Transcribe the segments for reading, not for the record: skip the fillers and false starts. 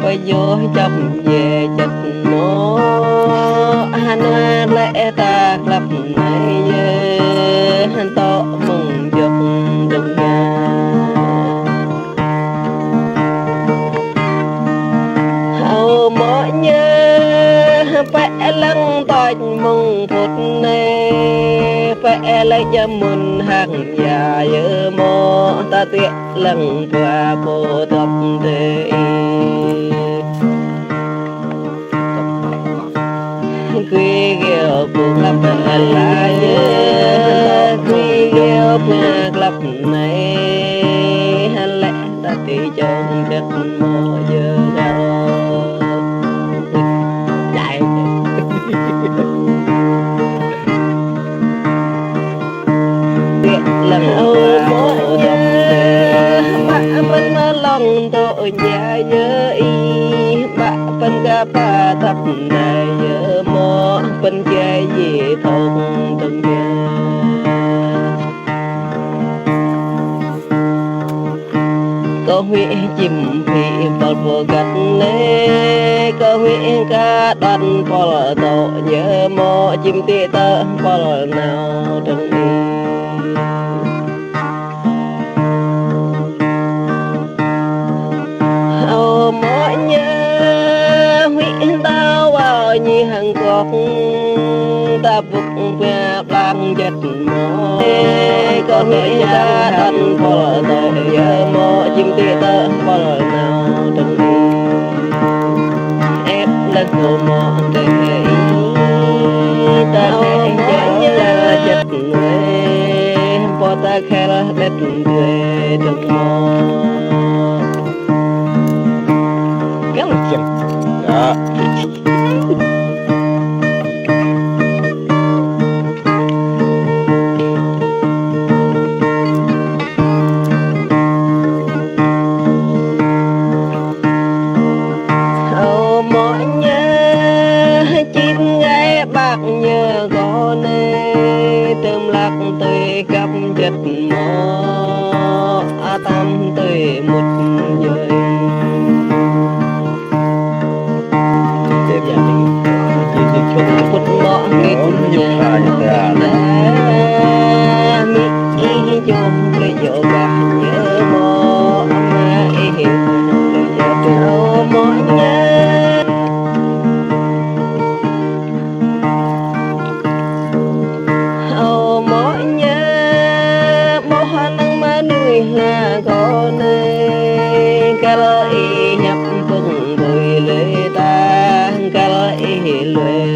phải vô chấp về chất nó anh lẽ ta lập này anh to mừng giật đừng nhà hầu mỗi nhớ phải lăng tòi mừng phút này phải lấy cho mình hàng già nhớ mô ta tiết lăng qua bộ tập đề quy gheo buộc lắp là nhớ quy gheo buộc lắp này hắn lẽ ta tí trong chất mô giờ đâu chạy lần âu mỗi nhớ bạ phân lòng tội nhà nhớ y bạ phân ca ba thập này nhớ mô phân chơi gì thông từng nhà có huyện chìm vì bọt vô gắt nê có huyện ca đàn bọt tổ nhớ mô chim tị tơ bọt nào từng đi mỗi nhớ huyện tao vào như hàng cọc ta phục về đang giật mô có huyện ca đàn bọt tổ nhớ mô chim tị tơ bọt nào từng đi ép lên hồ mò để ta nhớ là giật người bỏ ta khai là đất người đừng mò kéo một chừng đó mỗi nhớ chín gái bạc nhớ có nê tôm lạc tươi cặp chất mò tam tươi một giờ phút mọ kết nhà mỹ chôm lấy dỗ bạc nhớ mò mà hiểu đâu mỗi nhớ mỗi nhớ bố năng mà nuôi là con ca lợi nhập phừng bùi lệ ta ca lợi lệ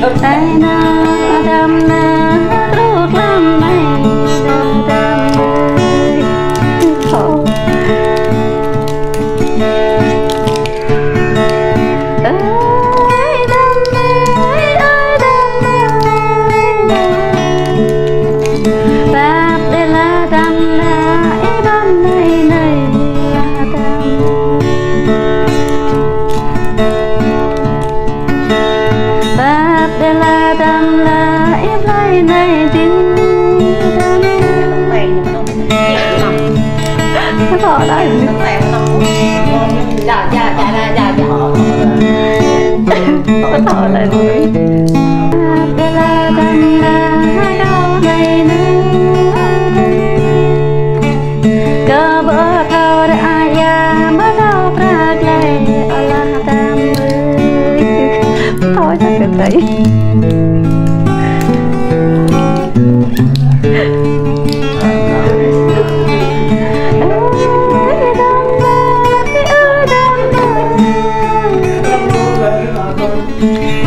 ôm tay na đam na rốt lam này đam khổ ơi đam bạc đây là đam na đam này này bạc đây là đam na em lại này tin đam nó thọ đấy dạ nó thọ lại mới bạc đây là đam na đâu này nữa cơ bữa thao đã ya bữa thao prag lại Allah đam thôi chắc được đấy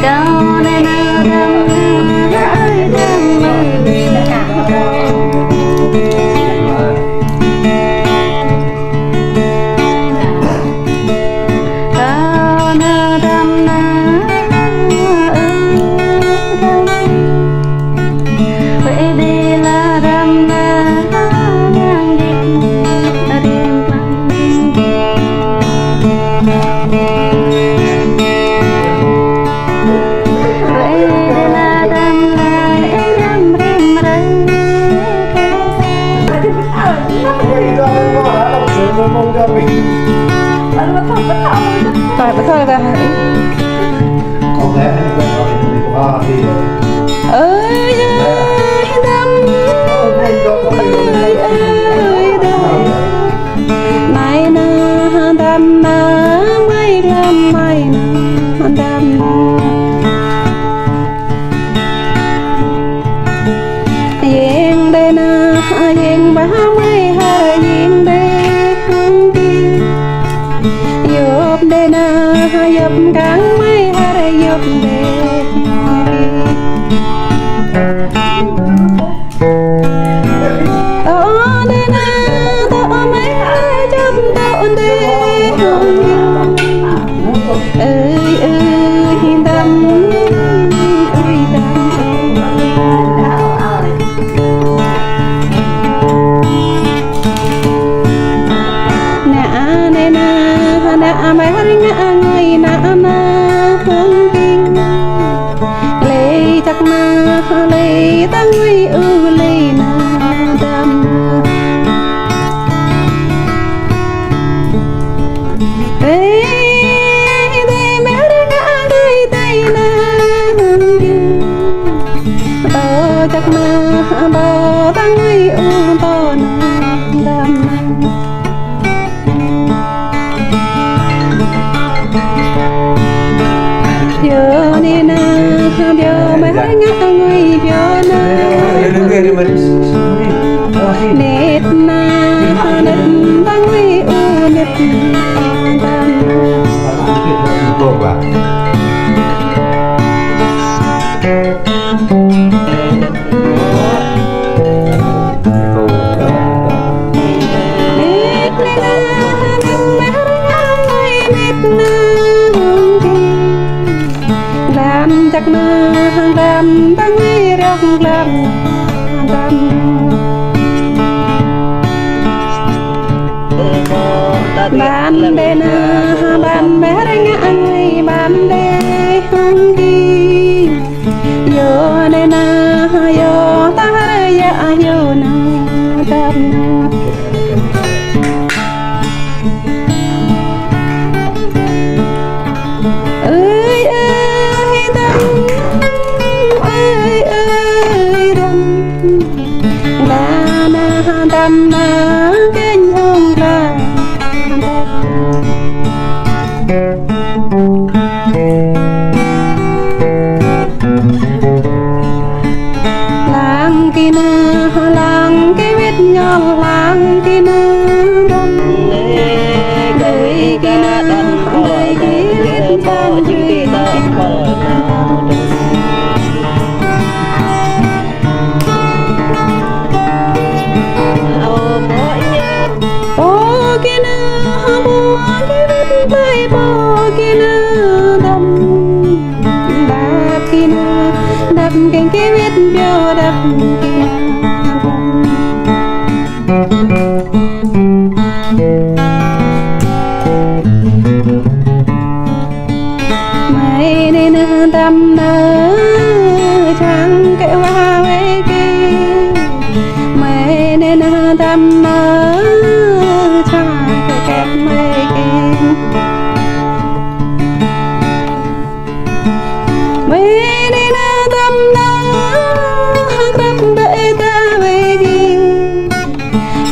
đâu đây na yên ba mươi hai yên đây yop đây na yop cang mấy hai yop đây to đây na to mấy hai chấm to đây ơi ơi đam na mai hari nga ngai na hang king le chắc na le tang ui le na dam ê de mai hari nga ngai tai na to chắc na to tang ui to na dam Bio ni na, bio mai hai ngã ngui bio na. Nết na, nết bang ngui u nết bang. Nết na, nết mai hai ngã ngui nết na. Lam chắc na lam bang ngui rong lam lam. Ban đê na ban bé ra ngã ngui ban đê hang đi yo đê na yo ta ra ya yo na đam na ơi ơi đam ơi ơi đam la na đam na kinh hông la lang kia biết ngon lang kia đâm đời kia đời kia biết tan duy bố kia biết bay bố kia đâm đạp kia đập kinh kia biết bio đập kia mày nên đâm nơ chẳng kệ hoa về kia mày nên đâm nơ chẳng kệ kẹp mày kia mày nên đâm nơ đâm bể ta về kia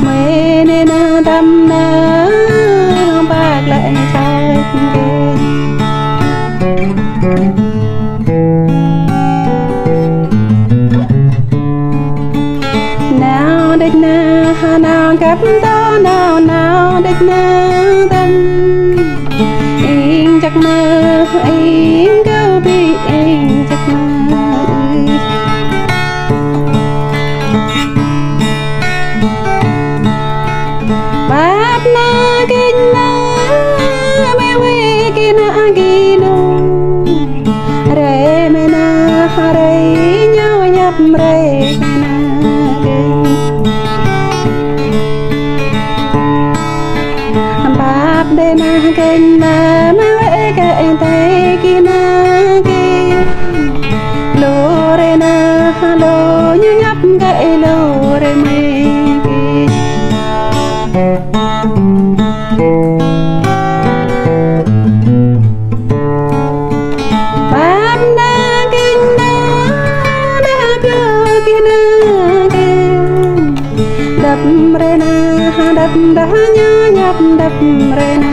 mày nên đâm nơ bạc lại trái kia nào địch na nào cặp to nào địch na tâm yên chắc mơ yên câu bị yên chắc mơ bát na kinh na mê quê kia na kia nô re mê na re nhau nhập re na bát đê na kinh na mê quê kia tay kia na kia lô re na lô như nhập cái lô re mê kia bát na kinh na bio kia đập re na đập đá nhá nhập đập re na